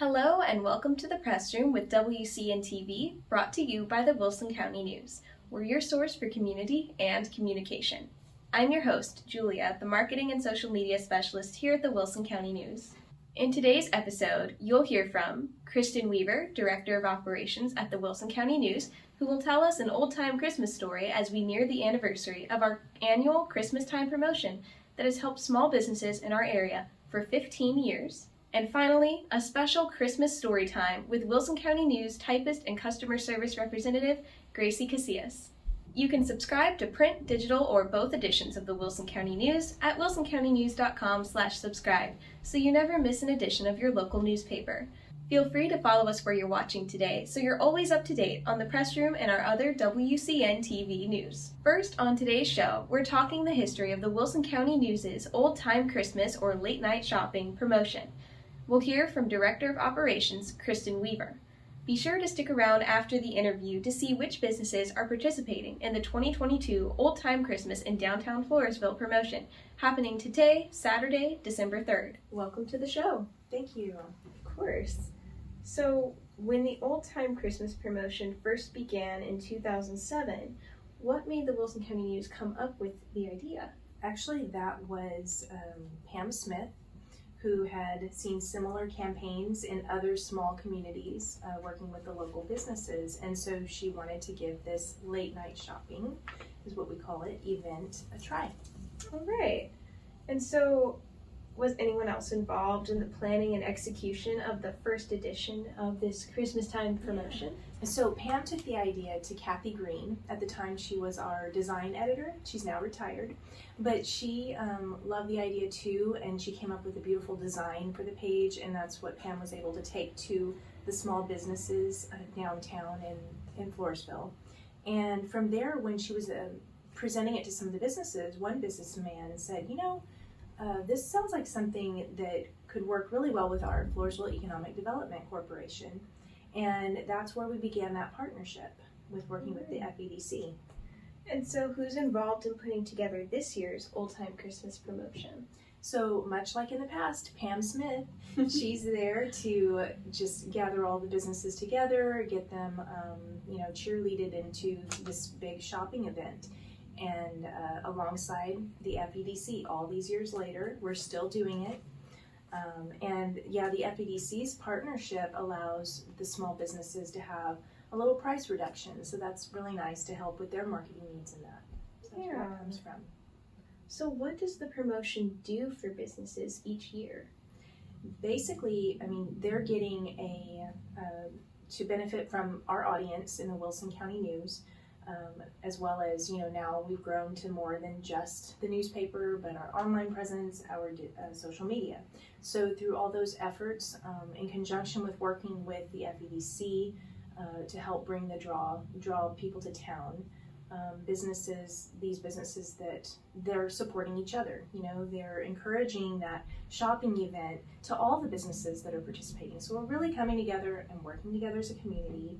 Hello and welcome to the Press Room with WCN-TV, brought to you by the Wilson County News. We're your source for community and communication. I'm your host, Julia, the Marketing and Social Media Specialist here at the Wilson County News. In today's episode, you'll hear from Kristen Weaver, Director of Operations at the Wilson County News, who will tell us an old-time Christmas story as we near the anniversary of our annual Christmas time promotion that has helped small businesses in our area for 15 years. And finally, a special Christmas story time with Wilson County News typist and customer service representative, Gracie Cassias. You can subscribe to print, digital, or both editions of the Wilson County News at wilsoncountynews.com/subscribe, so you never miss an edition of your local newspaper. Feel free to follow us where you're watching today, so you're always up to date on the Press Room and our other WCN-TV news. First on today's show, we're talking the history of the Wilson County News' old-time Christmas or late-night shopping promotion. We'll hear from Director of Operations, Kristen Weaver. Be sure to stick around after the interview to see which businesses are participating in the 2022 Old Time Christmas in downtown Floresville promotion, happening today, Saturday, December 3rd. Welcome to the show. Thank you. Of course. So, when the Old Time Christmas promotion first began in 2007, what made the Wilson County News come up with the idea? Actually, that was Pam Smith, who had seen similar campaigns in other small communities working with the local businesses. And so she wanted to give this late night shopping, is what we call it, event a try. All right. And so was anyone else involved in the planning and execution of the first edition of this Christmas time promotion? So Pam took the idea to Kathy Green. At the time she was our design editor. She's now retired. But she loved the idea too, and she came up with a beautiful design for the page, and that's what Pam was able to take to the small businesses downtown in Floresville. And from there, when she was presenting it to some of the businesses, one businessman said, this sounds like something that could work really well with our Floresville Economic Development Corporation. And that's where we began that partnership with working with the FEDC. And so who's involved in putting together this year's Old Time Christmas promotion? So much like in the past, Pam Smith, she's there to just gather all the businesses together, get them, cheerleaded into this big shopping event. And alongside the FEDC, all these years later, we're still doing it. The FEDC's partnership allows the small businesses to have a little price reduction, so that's really nice to help with their marketing needs and that. So that's where it comes from. So what does the promotion do for businesses each year? Basically, they're getting to benefit from our audience in the Wilson County News, as well as, now we've grown to more than just the newspaper, but our online presence, our social media. So through all those efforts, in conjunction with working with the FEDC to help bring the draw people to town, these businesses that they're supporting each other. They're encouraging that shopping event to all the businesses that are participating. So we're really coming together and working together as a community.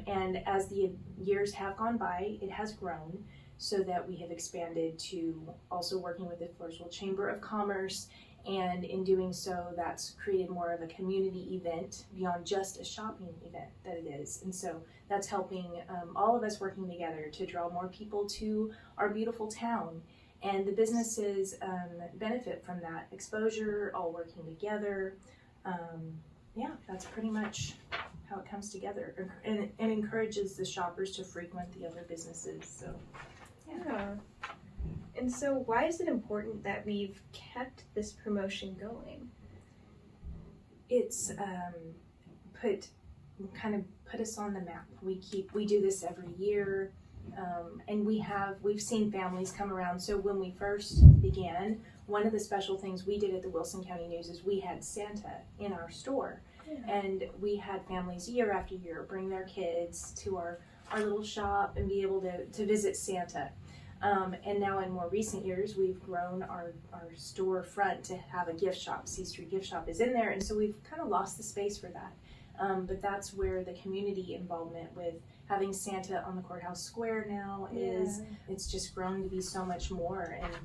And as the years have gone by, it has grown so that we have expanded to also working with the Floresville Chamber of Commerce, and in doing so, that's created more of a community event beyond just a shopping event that it is. And so that's helping all of us working together to draw more people to our beautiful town. And the businesses benefit from that exposure, all working together. That's pretty much how it comes together, and encourages the shoppers to frequent the other businesses. So, yeah. And so why is it important that we've kept this promotion going? It's put us on the map. We do this every year, and we've seen families come around. So when we first began, one of the special things we did at the Wilson County News is we had Santa in our store. And we had families year after year bring their kids to our little shop and be able to visit Santa. And now in more recent years, we've grown our storefront to have a gift shop. C Street Gift Shop is in there, and so we've kind of lost the space for that. But that's where the community involvement with having Santa on the courthouse square now is, it's just grown to be so much more. And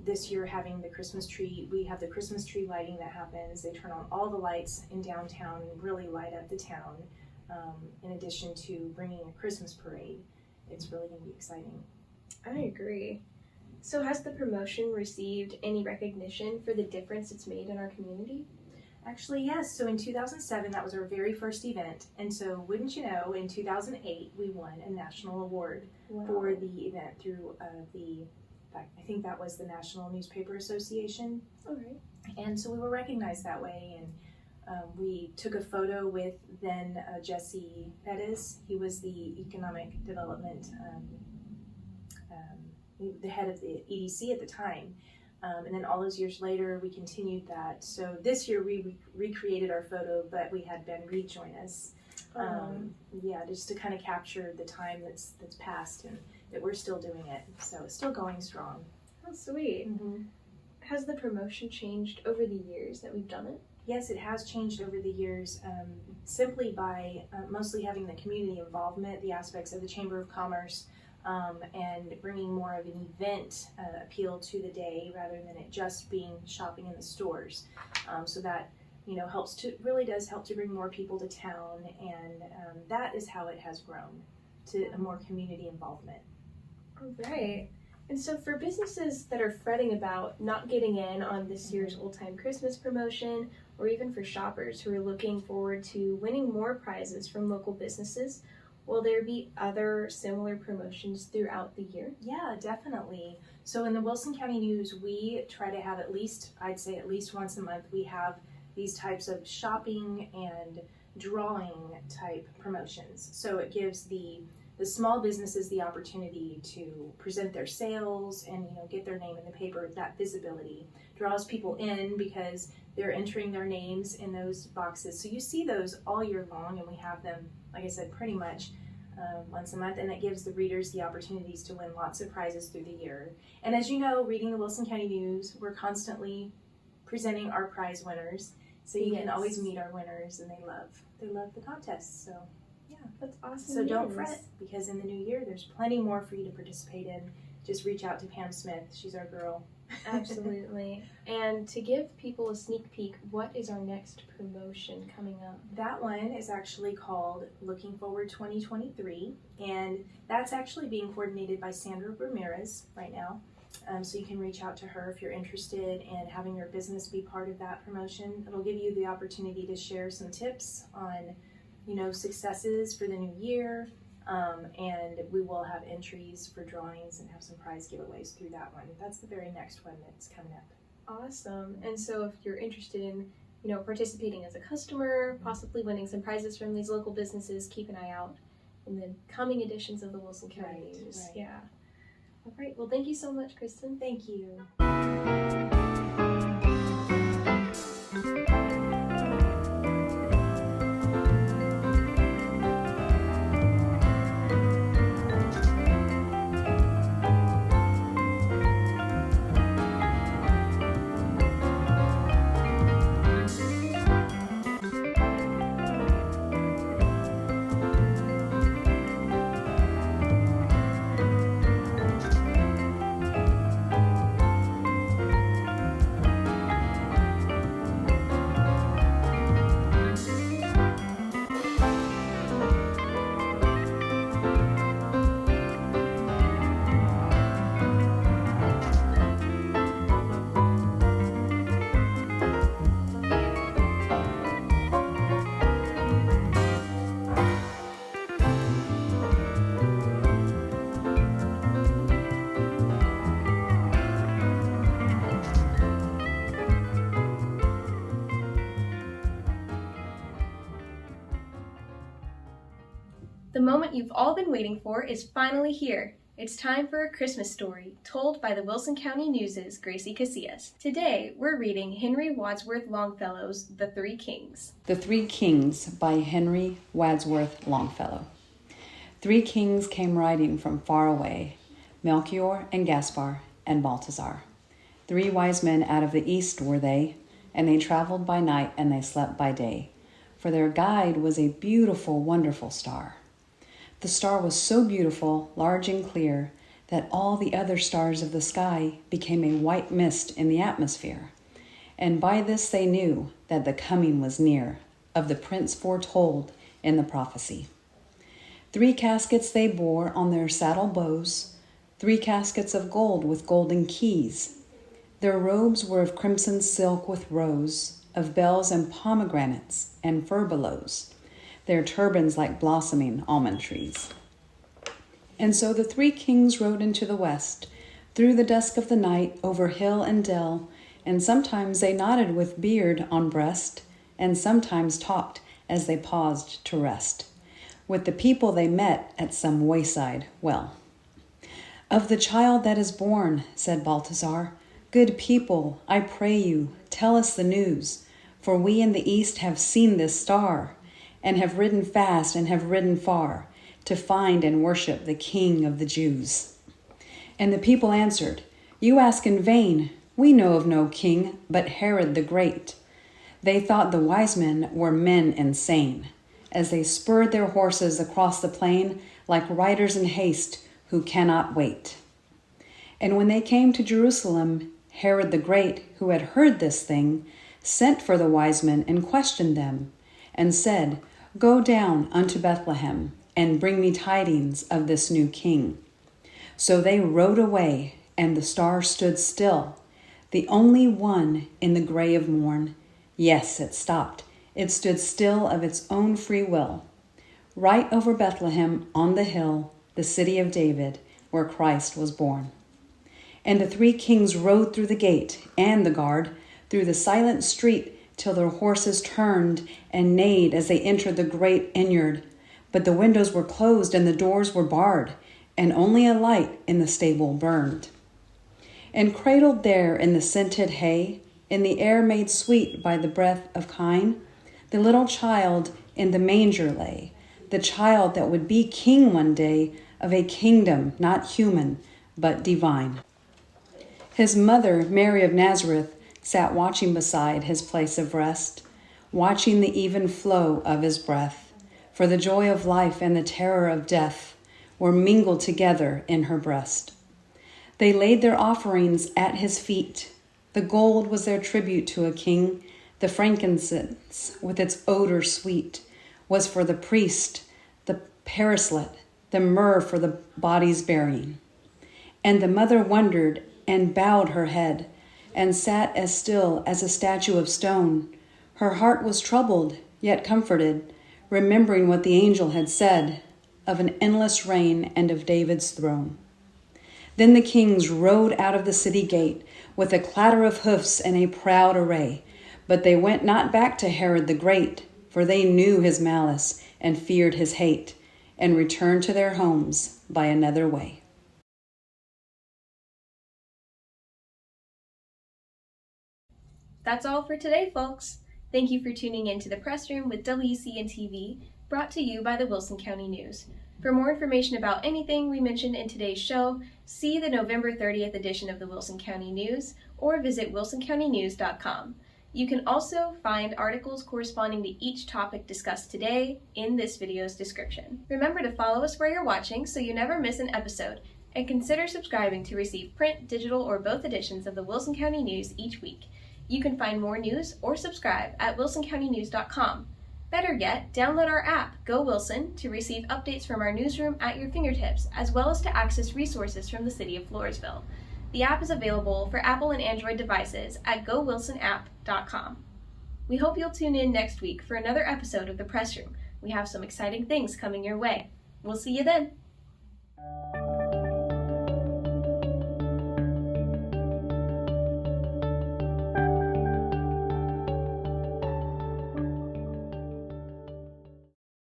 this year having the Christmas tree, we have the Christmas tree lighting that happens. They turn on all the lights in downtown and really light up the town, in addition to bringing a Christmas parade. It's really going to be exciting. I agree. So has the promotion received any recognition for the difference it's made in our community? Actually, yes. So in 2007, that was our very first event. And so, wouldn't you know, in 2008, we won a national award for the event through I think that was the National Newspaper Association. All right. And so we were recognized that way. And we took a photo with then Jesse Pettis. He was the economic development, the head of the EDC at the time. And then all those years later, we continued that. So this year we recreated our photo, but we had Ben Reed join us. Just to kind of capture the time that's passed and that we're still doing it. So it's still going strong. How sweet. Mm-hmm. Has the promotion changed over the years that we've done it? Yes, it has changed over the years, simply by mostly having the community involvement, the aspects of the Chamber of Commerce, and bringing more of an event appeal to the day rather than it just being shopping in the stores. So that really does help to bring more people to town, and that is how it has grown to a more community involvement. All right. And so for businesses that are fretting about not getting in on this year's Old Time Christmas promotion, or even for shoppers who are looking forward to winning more prizes from local businesses, will there be other similar promotions throughout the year? Yeah, definitely. So in the Wilson County News, we try to have at least once a month, we have these types of shopping and drawing type promotions. So it gives the small businesses the opportunity to present their sales and get their name in the paper. That visibility draws people in because they're entering their names in those boxes. So you see those all year long, and we have them, like I said, pretty much once a month, and it gives the readers the opportunities to win lots of prizes through the year. And as you know, reading the Wilson County News, we're constantly presenting our prize winners, so you can always meet our winners, and they love the contest. So yeah, that's awesome. So don't fret, because in the new year there's plenty more for you to participate in. Just reach out to Pam Smith. She's our girl. Absolutely. And to give people a sneak peek, what is our next promotion coming up? That one is actually called Looking Forward 2023, and that's actually being coordinated by Sandra Ramirez right now. So you can reach out to her if you're interested in having your business be part of that promotion. It'll give you the opportunity to share some tips on, successes for the new year. And we will have entries for drawings and have some prize giveaways through that one. That's the very next one that's coming up. Awesome. And so if you're interested in, participating as a customer, possibly winning some prizes from these local businesses, keep an eye out in the coming editions of the Wilson County News. Right. Yeah. All right. Well, thank you so much, Kristen. Thank you. The moment you've all been waiting for is finally here. It's time for a Christmas story, told by the Wilson County News' Gracie Cassias. Today, we're reading Henry Wadsworth Longfellow's The Three Kings. The Three Kings by Henry Wadsworth Longfellow. 3 kings came riding from far away, Melchior and Gaspar and Balthazar. 3 wise men out of the east were they, and they traveled by night and they slept by day. For their guide was a beautiful, wonderful star. The star was so beautiful, large and clear, that all the other stars of the sky became a white mist in the atmosphere. And by this they knew that the coming was near of the prince foretold in the prophecy. 3 caskets they bore on their saddle bows, 3 caskets of gold with golden keys. Their robes were of crimson silk with rose, of bells and pomegranates and furbelows, their turbans like blossoming almond trees. And so the 3 kings rode into the west, through the dusk of the night, over hill and dell, and sometimes they nodded with beard on breast, and sometimes talked as they paused to rest. With the people they met at some wayside well. Of the child that is born, said Balthazar, good people, I pray you, tell us the news, for we in the east have seen this star, and have ridden fast and have ridden far, to find and worship the King of the Jews. And the people answered, you ask in vain, we know of no king but Herod the Great. They thought the wise men were men insane, as they spurred their horses across the plain like riders in haste who cannot wait. And when they came to Jerusalem, Herod the Great, who had heard this thing, sent for the wise men and questioned them, and said, go down unto Bethlehem, and bring me tidings of this new king. So they rode away, and the star stood still, the only one in the gray of morn. Yes, it stopped. It stood still of its own free will, right over Bethlehem on the hill, the city of David, where Christ was born. And the 3 kings rode through the gate and the guard, through the silent street, till their horses turned and neighed as they entered the great vineyard. But the windows were closed and the doors were barred, and only a light in the stable burned. And cradled there in the scented hay, in the air made sweet by the breath of kine, the little child in the manger lay, the child that would be king one day of a kingdom not human, but divine. His mother, Mary of Nazareth, sat watching beside his place of rest, watching the even flow of his breath, for the joy of life and the terror of death were mingled together in her breast. They laid their offerings at his feet. The gold was their tribute to a king. The frankincense, with its odor sweet, was for the priest, the paraslet, the myrrh for the body's burying. And the mother wondered and bowed her head, and sat as still as a statue of stone. Her heart was troubled, yet comforted, remembering what the angel had said of an endless reign and of David's throne. Then the kings rode out of the city gate with a clatter of hoofs and a proud array. But they went not back to Herod the Great, for they knew his malice and feared his hate, and returned to their homes by another way. That's all for today, folks. Thank you for tuning in to the Press Room with WCN-TV, brought to you by the Wilson County News. For more information about anything we mentioned in today's show, see the November 30th edition of the Wilson County News or visit wilsoncountynews.com. You can also find articles corresponding to each topic discussed today in this video's description. Remember to follow us where you're watching so you never miss an episode, and consider subscribing to receive print, digital, or both editions of the Wilson County News each week. You can find more news or subscribe at wilsoncountynews.com. Better yet, download our app, Go Wilson, to receive updates from our newsroom at your fingertips, as well as to access resources from the city of Floresville. The app is available for Apple and Android devices at gowilsonapp.com. We hope you'll tune in next week for another episode of The Press Room. We have some exciting things coming your way. We'll see you then.